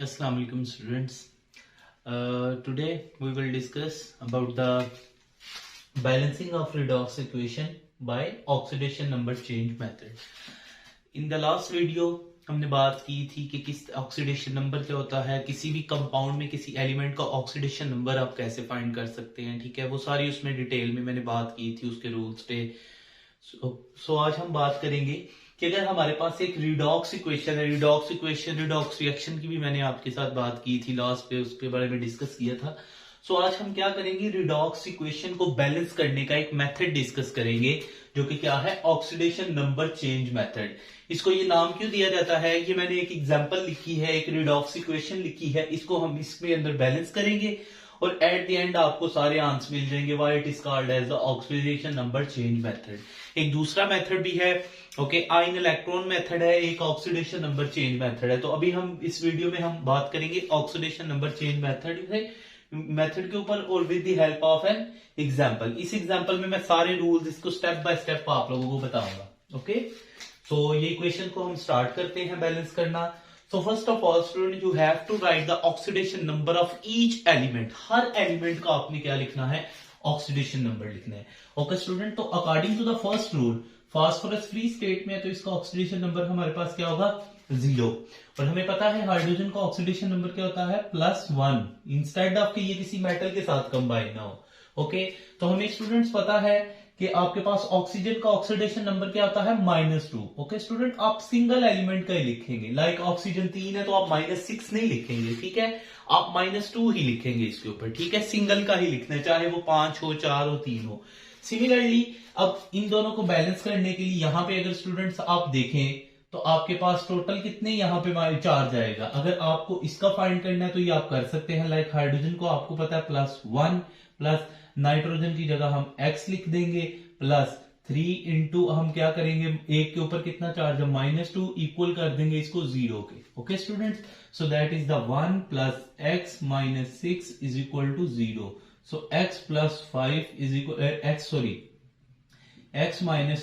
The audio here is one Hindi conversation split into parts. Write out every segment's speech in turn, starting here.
Assalamu alaikum students. Today we will discuss about the balancing of redox equation by oxidation number change method. In the last video हमने बात की थी कि किस ऑक्सीडेशन नंबर क्या होता है, किसी भी कंपाउंड में किसी एलिमेंट का ऑक्सीडेशन नंबर आप कैसे फाइंड कर सकते हैं, ठीक है। वो सारी उसमें डिटेल में मैंने बात की थी, उसके रूल्स पे। सो आज हम बात करेंगे कि अगर हमारे पास एक रिडॉक्स इक्वेशन है, रिडॉक्स रिएक्शन की भी मैंने आपके साथ बात की थी लास्ट पे, उसके बारे में डिस्कस किया था। सो आज हम क्या करेंगे, रिडॉक्स इक्वेशन को बैलेंस करने का एक मेथड डिस्कस करेंगे, जो कि क्या है, ऑक्सीडेशन नंबर चेंज मेथड। इसको ये नाम क्यों दिया जाता है, ये मैंने एक एग्जांपल लिखी है, एक रिडॉक्स इक्वेशन लिखी है, इसको हम इसमें अंदर बैलेंस करेंगे और एट द एंड आपको सारे आंसर मिल जाएंगे। Why it is called as the oxidation number change method. एक दूसरा मेथड भी है, ओके, आयन इलेक्ट्रॉन मेथड है, एक ऑक्सीडेशन नंबर चेंज मेथड है। तो अभी हम इस वीडियो में हम बात करेंगे ऑक्सीडेशन नंबर चेंज मेथड के ऊपर और with the help of an example. इस एग्जांपल में मैं सारे रूल्स इसको स्टेप बाय स्टेप आप लोगों को बताऊंगा। ओके, तो ये इक्वेशन को हम स्टार्ट करते हैं बैलेंस करना। So first of all student, you have to write the oxidation number of each element. हर एलिमेंट का आपने क्या लिखना है, ऑक्सीडेशन नंबर लिखना है। ओके स्टूडेंट, तो according to the first rule, phosphorus free state में है तो इसका ऑक्सीडेशन नंबर हमारे पास क्या होगा, 0। और हमें पता है हाइड्रोजन का ऑक्सीडेशन नंबर क्या होता है, +1, इंस्टेड ऑफ कि ये किसी मेटल के साथ कंबाइन ना हो। ओके, तो हमें स्टूडेंट्स पता है कि आपके पास ऑक्सीजन का ऑक्सीडेशन नंबर क्या होता है, -2। ओके स्टूडेंट, आप सिंगल एलिमेंट का ही लिखेंगे, लाइक ऑक्सीजन 3 है तो आप -6 नहीं लिखेंगे, ठीक है, आप -2 ही लिखेंगे इसके ऊपर, ठीक है, सिंगल का ही लिखना है, चाहे वो 5 हो, 4 हो, 3 हो। सिमिलरली अब इन दोनों को बैलेंस करने के लिए यहाँ पे अगर स्टूडेंट्स आप देखें तो आपके पास टोटल कितने यहाँ पे चार्ज आएगा। अगर आपको इसका फाइंड करना है तो ये आप कर सकते हैं, लाइक हाइड्रोजन को आपको पता है +1, प्लस नाइट्रोजन की जगह हम x लिख देंगे, +3 इंटू हम क्या करेंगे, एक के ऊपर कितना चार्ज है, -2, इक्वल कर देंगे इसको 0 के। Okay students, so that is the 1 + x - 6 is equal to 0। So x + 5 is equal x -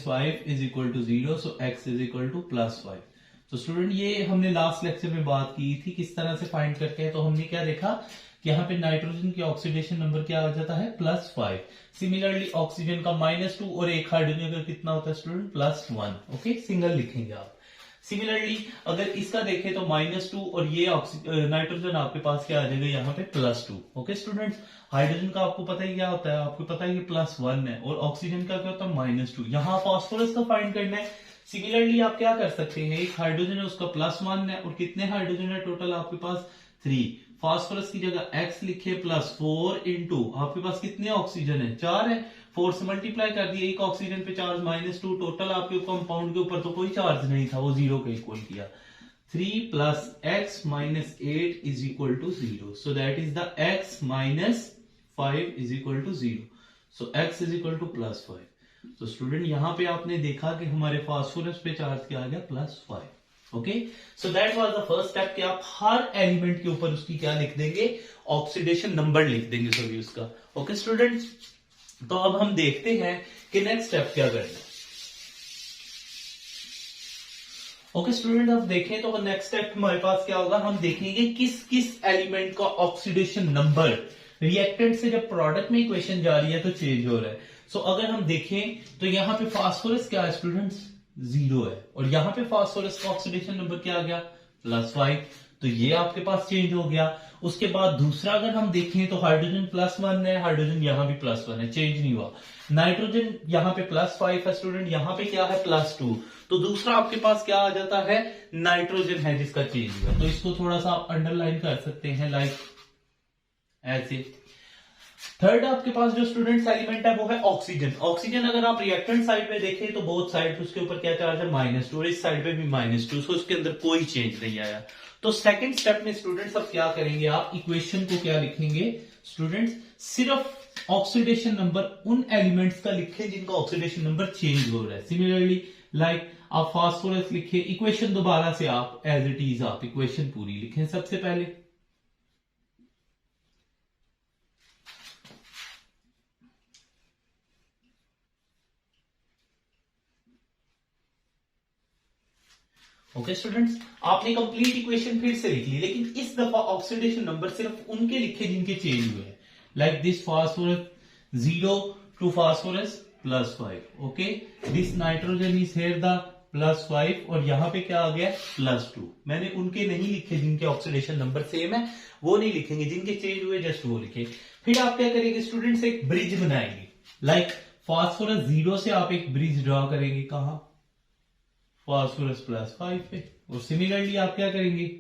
5 is equal to 0। So x is equal to +5। तो स्टूडेंट ये हमने लास्ट लेक्चर में बात की थी किस तरह से फाइंड करते हैं। तो हमने क्या देखा कि यहाँ पे नाइट्रोजन की ऑक्सीडेशन नंबर क्या आ जाता है, +5। सिमिलरली ऑक्सीजन का -2 और एक हाइड्रोजन का कितना होता है स्टूडेंट, +1। ओके, सिंगल लिखेंगे आप। सिमिलरली अगर इसका देखें तो -2 और ये नाइट्रोजन आपके पास क्या आ जाएगा, यहाँ पे +2। ओके स्टूडेंट्स, हाइड्रोजन का आपको पता ही क्या होता है, आपको पता है ये +1 है, और ऑक्सीजन का क्या होता है, -2। यहाँ फास्फोरस का फाइंड करना है। सिमिलरली आप क्या कर सकते हैं, एक हाइड्रोजन है उसका +1 है, और कितने हाइड्रोजन है टोटल आपके पास, 3। फास्फोरस की जगह x लिखे, +4 इंटू आपके पास कितने ऑक्सीजन है, 4 है, 4 से मल्टीप्लाई कर दिया, एक ऑक्सीजन पे चार्ज -2, टोटल आपके कंपाउंड के ऊपर तो कोई चार्ज नहीं था, वो 0 के इक्वल किया। 3 + x - 8 is equal to 0। So that is the x - 5 is equal to 0। So x is equal to +5। तो स्टूडेंट यहाँ पे आपने देखा कि हमारे फास्फोरस पे चार्ज क्या आ गया, +5। Okay, so that was the first step कि आप हर एलिमेंट के ऊपर उसकी क्या लिख देंगे, ऑक्सीडेशन नंबर लिख देंगे सभी उसका। ओके स्टूडेंट्स, तो अब हम देखते हैं कि नेक्स्ट स्टेप क्या करना है। ओके स्टूडेंट, अब देखें तो नेक्स्ट स्टेप हमारे पास क्या होगा, हम देखेंगे किस किस एलिमेंट का ऑक्सीडेशन नंबर रिएक्टेंट से जब प्रोडक्ट में इक्वेशन जा रही है तो चेंज हो रहा है। सो अगर हम देखें तो यहाँ पे फास्फोरस क्या है स्टूडेंट्स, 0 है, और यहाँ पे फास्फोरस का ऑक्सीडेशन नंबर क्या आ गया, +5। तो ये आपके पास चेंज हो गया। उसके बाद दूसरा अगर हम देखें तो हाइड्रोजन +1 है, हाइड्रोजन यहाँ भी +1 है, चेंज नहीं हुआ। नाइट्रोजन यहाँ पे +5 है स्टूडेंट, यहाँ पे क्या है, +2। तो दूसरा आपके पास क्या आ जाता है, नाइट्रोजन है जिसका चेंज हुआ। तो इसको थोड़ा सा आप अंडरलाइन कर सकते हैं, लाइक ऐसे। थर्ड आपके पास जो स्टूडेंट्स एलिमेंट है वो है ऑक्सीजन। ऑक्सीजन अगर आप रिएक्टेंट साइड पे देखें तो बोथ साइड उसके ऊपर क्या चार्ज है, -2, और इस साइड पे भी -2, सो उसके अंदर कोई चेंज नहीं आया। तो सेकंड स्टेप में स्टूडेंट्स अब क्या करेंगे, आप इक्वेशन को क्या लिखेंगे स्टूडेंट्स, सिर्फ ऑक्सीडेशन नंबर उन एलिमेंट्स का लिखें जिनका ऑक्सीडेशन नंबर चेंज हो रहा है। सिमिलरली लाइक आप फास्फोरस लिखे, इक्वेशन दोबारा से आप एज इट इज आप इक्वेशन पूरी लिखें सबसे पहले। ओके स्टूडेंट्स, आपने कंप्लीट इक्वेशन फिर से लिख ली, लेकिन इस दफा ऑक्सीडेशन नंबर सिर्फ उनके लिखे जिनके चेंज हुए हैं, like this phosphorus 0 to phosphorus +5. Okay, this nitrogen is here the +5 और यहां पे क्या आ गया +2. मैंने उनके नहीं लिखे जिनके ऑक्सीडेशन नंबर सेम है, वो नहीं लिखेंगे, जिनके चेंज हुए जस्ट वो लिखे. फिर आप क्या करेंगे स्टूडेंट्स, एक ब्रिज बनाएंगे, लाइक फास्फोरस 0 से आप एक ब्रिज ड्रॉ करेंगे, कहा फास्फोरस +5 पे. और सिमिलरली आप क्या करेंगे,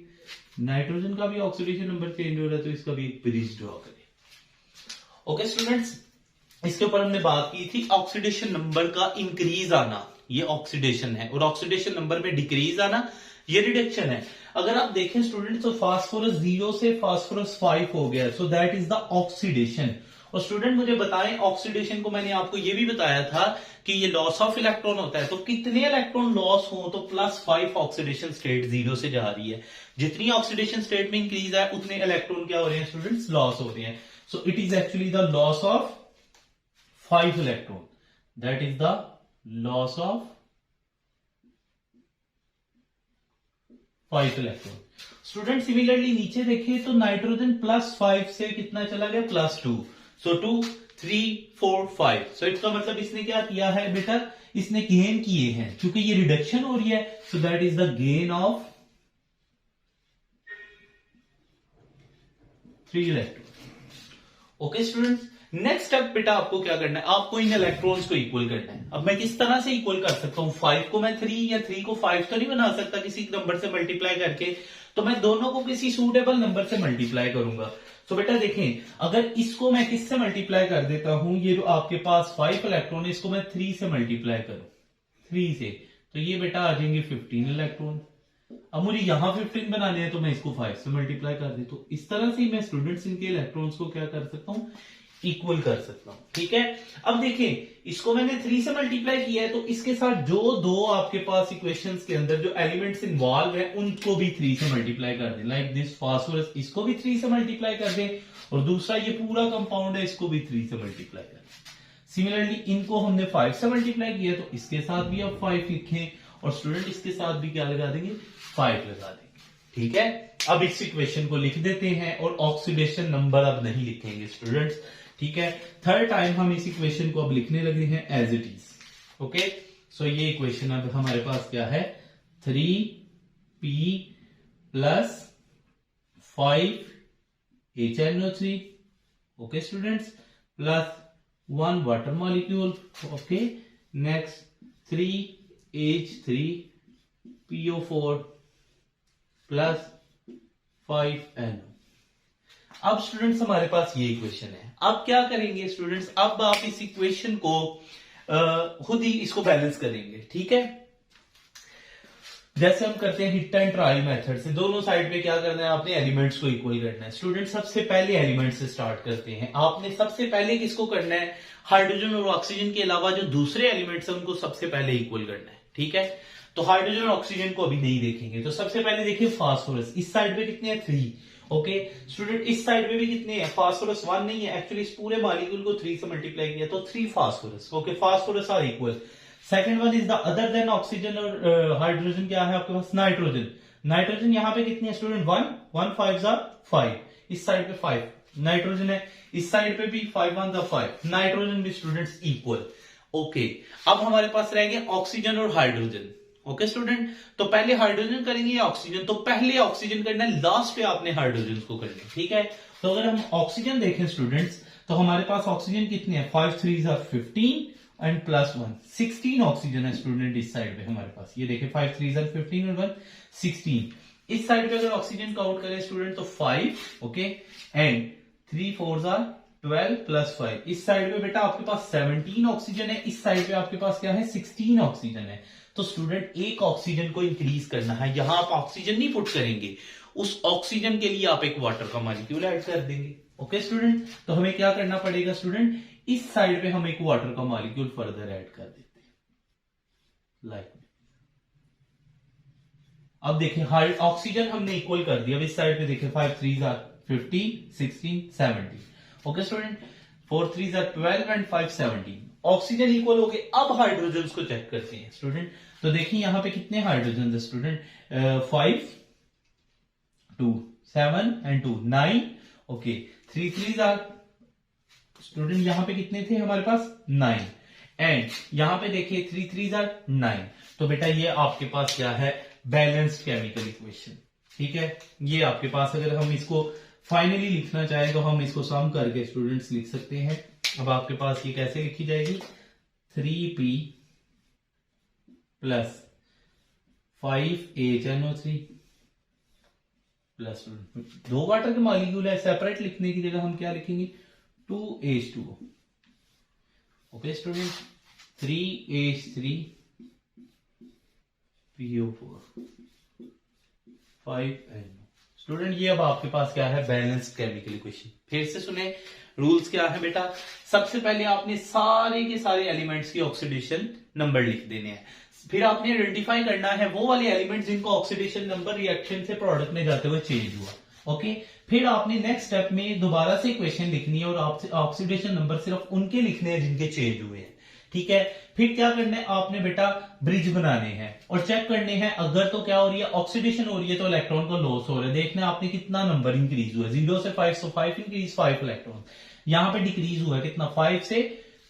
नाइट्रोजन का भी ऑक्सीडेशन नंबर चेंज हो रहा है तो इसका भी एक ब्रिज ड्रॉ करें. ओके स्टूडेंट्स, इसके ऊपर हमने बात की थी ऑक्सीडेशन नंबर का इंक्रीज आना, ये ऑक्सीडेशन है, और ऑक्सीडेशन नंबर में डिक्रीज आना ये रिडक्शन है. अगर आप देखें स्टूडेंट्स तो फास्फोरस 0 से फास्फोरस 5 हो गया, सो दैट इज द ऑक्सीडेशन. और स्टूडेंट मुझे बताएं, ऑक्सीडेशन को मैंने आपको ये भी बताया था कि ये लॉस ऑफ इलेक्ट्रॉन होता है, तो कितने इलेक्ट्रॉन लॉस हो तो +5 ऑक्सीडेशन स्टेट 0 से जा रही है. जितनी ऑक्सीडेशन स्टेट में इंक्रीज है उतने इलेक्ट्रॉन क्या हो रहे हैं स्टूडेंट्स, लॉस हो रहे हैं. So it is actually the loss of 5 electron, that is the loss of 5 electron. Student similarly नीचे देखिए तो नाइट्रोजन +5 से कितना चला गया +2. सो 2 3 4 5. सो इसका मतलब इसने क्या किया है बेटा, इसने गेन किए हैं, क्योंकि ये रिडक्शन हो रही है, सो that is the gain of 3 electron. Okay students, next step बेटा आपको क्या करना है, आपको इन इलेक्ट्रॉन्स को इक्वल करना है. अब मैं किस तरह से इक्वल कर सकता हूं, 5 को मैं 3 या 3 को 5 तो नहीं बना सकता किसी नंबर से मल्टीप्लाई करके, तो मैं दोनों को किसी सूटेबल नंबर से मल्टीप्लाई करूंगा. तो बेटा देखें, अगर इसको मैं किससे मल्टीप्लाई कर देता हूं, ये जो आपके पास 5 इलेक्ट्रॉन है इसको मैं 3 से मल्टीप्लाई करूं, 3 से, तो ये बेटा आ जाएंगे 15 इलेक्ट्रॉन. अब मुझे यहां 15 बनाने हैं तो मैं इसको 5 से मल्टीप्लाई कर देता हूं. इस तरह से मैं स्टूडेंट्स इनके इलेक्ट्रॉन्स को क्या कर सकता हूं, इक्वल कर सकता हूं. ठीक है, अब देखिए इसको मैंने 3 से मल्टीप्लाई किया है, तो इसके साथ जो दो आपके पास इक्वेशंस के अंदर जो एलिमेंट्स इन्वॉल्व है उनको भी 3 से मल्टीप्लाई कर दें. लाइक दिस फास्फोरस, इसको भी 3 से मल्टीप्लाई कर दें, और दूसरा ये पूरा कंपाउंड है इसको भी 3 से मल्टीप्लाई कर दें. सिमिलरली इनको हमने 5 से मल्टीप्लाई किया, तो इसके साथ भी आप 5 लिखें, और स्टूडेंट इसके साथ भी क्या लगा देंगे, 5 लगा देंगे. ठीक है, अब इस इक्वेशन को लिख देते हैं, और ऑक्सीडेशन नंबर अब नहीं लिखेंगे स्टूडेंट्स. ठीक है, थर्ड टाइम हम इस इक्वेशन को अब लिखने लगे हैं एज इट इज. ओके, सो ये इक्वेशन अब हमारे पास क्या है, 3p + 5 HNO3. Okay students, plus 1 water molecule. Okay, next 3H3PO4 plus 5NO. अब स्टूडेंट्स हमारे पास ये इक्वेशन है. अब क्या करेंगे स्टूडेंट्स, अब आप इस इक्वेशन को खुद ही इसको बैलेंस करेंगे. ठीक है, जैसे हम करते हैं हिट एंड ट्रायल मेथड से, दोनों साइड पे क्या करना है, आपने एलिमेंट्स को इक्वल करना है. स्टूडेंट सबसे पहले एलिमेंट से स्टार्ट करते हैं. आपने सबसे पहले किसको करना है, हाइड्रोजन और ऑक्सीजन के अलावा जो दूसरे एलिमेंट्स हैं उनको सबसे पहले इक्वल करना है. ठीक है, तो हाइड्रोजन और ऑक्सीजन को अभी नहीं देखेंगे, तो सबसे पहले देखिए फास्फोरस. इस साइड पे कितने हैं, 3. ओके स्टूडेंट, इस साइड पे भी कितने हैं, फास्फोरस 1 नहीं है, एक्चुअली इस पूरे मॉलिक्यूल को 3 से मल्टीप्लाई किया तो 3 phosphorus. Okay, phosphorus are equal. Second one is the other than oxygen और हाइड्रोजन क्या है आपके पास, नाइट्रोजन. नाइट्रोजन यहाँ पे कितने हैं स्टूडेंट, 1 5 5. इस साइड पे 5 नाइट्रोजन है, इस साइड पे भी 5 1 5. नाइट्रोजन भी स्टूडेंट्स इक्वल. ओके, अब हमारे पास रह गया ऑक्सीजन और हाइड्रोजन. ओके स्टूडेंट, तो पहले हाइड्रोजन करेंगे या ऑक्सीजन, तो पहले ऑक्सीजन करना है, लास्ट पे आपने हाइड्रोजन को करना है. ठीक है, तो अगर हम ऑक्सीजन देखें स्टूडेंट्स, तो हमारे पास ऑक्सीजन कितने हैं, 5 3 15 एंड प्लस 1 16 ऑक्सीजन है स्टूडेंट. इस साइड पे हमारे पास ये देखें 5 3 15 और 1 16. इस साइड पे अगर ऑक्सीजन काउंट करें स्टूडेंट तो 5. Okay, and 3 4 12 plus 5. इस साइड पे बेटा आपके पास 17 ऑक्सीजन है, इस साइड पे आपके पास क्या है, 16 ऑक्सीजन है. तो स्टूडेंट एक ऑक्सीजन को इंक्रीज करना है, यहां आप ऑक्सीजन नहीं पुट करेंगे, उस ऑक्सीजन के लिए आप एक वाटर का मॉलिक्यूल ऐड कर देंगे. ओके स्टूडेंट, तो हमें क्या करना पड़ेगा स्टूडेंट, इस साइड पे हम एक वाटर का मॉलिक्यूल फर्दर ऐड कर देते हैं, लाइक. अब देखिए ऑक्सीजन हमने इक्वल कर दिया. अब इस साइड पे देखिए 5 3 15 16 17. Okay student, 4 3 12 and 5 17. Oxygen equal हो गए। अब हाइड्रोजन को चेक करते हैं स्टूडेंट। तो देखिए यहाँ पे कितने हाइड्रोजन है student, 5 2 7 and 2 9। Okay 3 3 are student, यहां पे कितने थे हमारे पास 9, एंड यहां पे देखिए 3 3 आर 9। तो बेटा ये आपके पास क्या है, बैलेंस्ड केमिकल इक्वेशन। ठीक है, ये आपके पास अगर हम इसको फाइनली लिखना चाहें तो हम इसको सम करके स्टूडेंट्स लिख सकते हैं। अब आपके पास ये कैसे लिखी जाएगी, 3p प्लस 5HNO3 प्लस, दो वाटर के मॉलिक्यूल है, सेपरेट लिखने की जगह हम क्या लिखेंगे, 2H2O। Okay student, 3H3PO4 5NO। Student ये अब आपके पास क्या है, बैलेंस्ड केमिकल इक्वेशन। फिर से सुने, रूल्स क्या है बेटा, सबसे पहले आपने सारे के सारे एलिमेंट्स की ऑक्सीडेशन नंबर लिख देने हैं। फिर आपने आइडेंटिफाई करना है वो वाले एलिमेंट्स जिनको ऑक्सीडेशन नंबर रिएक्शन से प्रोडक्ट में जाते हुए चेंज हुआ। ओके, फिर आपने नेक्स्ट स्टेप में दोबारा से इक्वेशन लिखनी है और ऑक्सीडेशन नंबर सिर्फ उनके लिखने हैं जिनके चेंज हुए हैं। ठीक है, फिर क्या करना है आपने बेटा, ब्रिज बनाने हैं और चेक करने हैं अगर तो क्या हो रही है, ऑक्सीडेशन हो रही है तो इलेक्ट्रॉन का लॉस हो रहा है। देखना आपने कितना नंबर इंक्रीज हुआ है, 0 से 5, तो 5 इंक्रीज 5 इलेक्ट्रॉन। यहां पे डिक्रीज हुआ है कितना, 5 से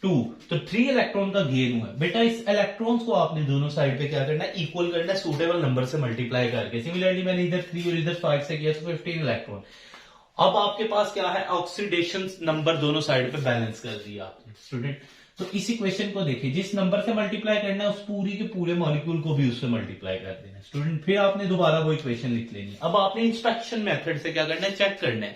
2, तो 3 इलेक्ट्रॉन का गेन हुआ है। बेटा इस इलेक्ट्रॉन्स को आपने दोनों साइड पे क्या करना है, इक्वल करना है सूटेबल नंबर से मल्टीप्लाई करके। सिमिलरली मैंने इधर 3 और इधर 5 से किया तो 15 इलेक्ट्रॉन। अब आपके पास क्या है, ऑक्सीडेशन नंबर दोनों साइड पे बैलेंस कर दिया आपने स्टूडेंट। तो इस इक्वेशन को देखिए, जिस नंबर से मल्टीप्लाई करना है उस पूरी के पूरे मॉलिक्यूल को भी उससे मल्टीप्लाई कर देना स्टूडेंट। फिर आपने दोबारा वो इक्वेशन लिख लेनी है। अब आपने इंस्पेक्शन मेथड से क्या करना है, चेक करना है।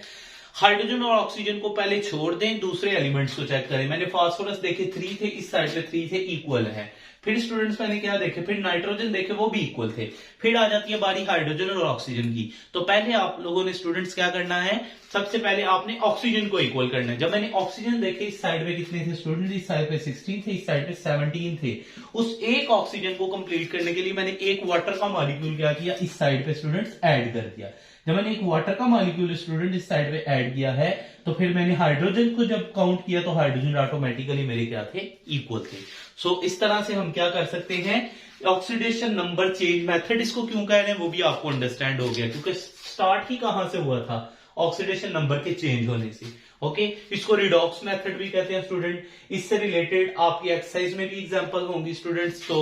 हाइड्रोजन और ऑक्सीजन को पहले छोड़ दें, दूसरे एलिमेंट्स को चेक करें। मैंने फास्फोरस देखे 3 थे, इस साइड पे 3 थे, इक्वल है। फिर स्टूडेंट्स मैंने क्या देखे, फिर नाइट्रोजन देखे, वो भी इक्वल थे। फिर आ जाती है बारी हाइड्रोजन और ऑक्सीजन की। तो पहले आप लोगों ने स्टूडेंट्स क्या करना है, सबसे पहले आपने ऑक्सीजन को इक्वल करना है। जब मैंने ऑक्सीजन देखे, इस साइड पे कितने थे स्टूडेंट, इस साइड पे 16 थे, इस साइड पे 17 थे। उस एक ऑक्सीजन को कंप्लीट करने के लिए मैंने एक वाटर का मॉलिक्यूल क्या किया, इस साइड पे स्टूडेंट्स ऐड कर दिया। जब मैंने एक वाटर का मॉलिक्यूल स्टूडेंट इस साइड पे ऐड किया है, तो फिर मैंने हाइड्रोजन को जब काउंट किया तो हाइड्रोजन ऑटोमेटिकली मेरे क्या थे, इक्वल थे। सो इस तरह से हम क्या कर सकते हैं, ऑक्सीडेशन नंबर चेंज मेथड, इसको क्यों कह रहे हैं वो भी आपको अंडरस्टैंड हो गया, क्योंकि स्टार्ट ही कहां से हुआ था, ऑक्सीडेशन नंबर के चेंज होने से। ओके, इसको रिडॉक्स मेथड भी कहते हैं स्टूडेंट। इससे रिलेटेड आपकी एक्सरसाइज में भी एग्जांपल होंगी स्टूडेंट्स, तो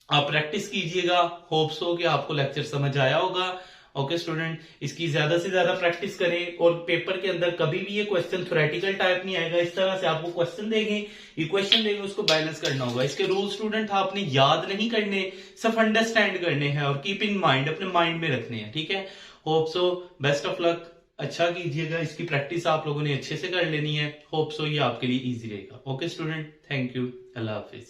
आप प्रैक्टिस कीजिएगा। होप्स हो कि आपको लेक्चर समझ आया होगा। ओके स्टूडेंट, इसकी ज्यादा से ज्यादा प्रैक्टिस करें और पेपर के अंदर कभी भी ये क्वेश्चन थ्योरेटिकल टाइप नहीं आएगा। इस तरह से आपको क्वेश्चन देंगे, इक्वेशन देंगे, उसको बैलेंस करना होगा। इसके रूल स्टूडेंट आपने याद नहीं करने, सिर्फ अंडरस्टैंड करने हैं और कीप इन माइंड, अपने माइंड में रखने हैं। ठीक है, hope so, best of luck, अच्छा कीजिएगा। इसकी प्रैक्टिस आप लोगों ने अच्छे से कर लेनी है। होप सो ये आपके लिए इजी रहेगा। Okay student, thank you, Allah Hafiz.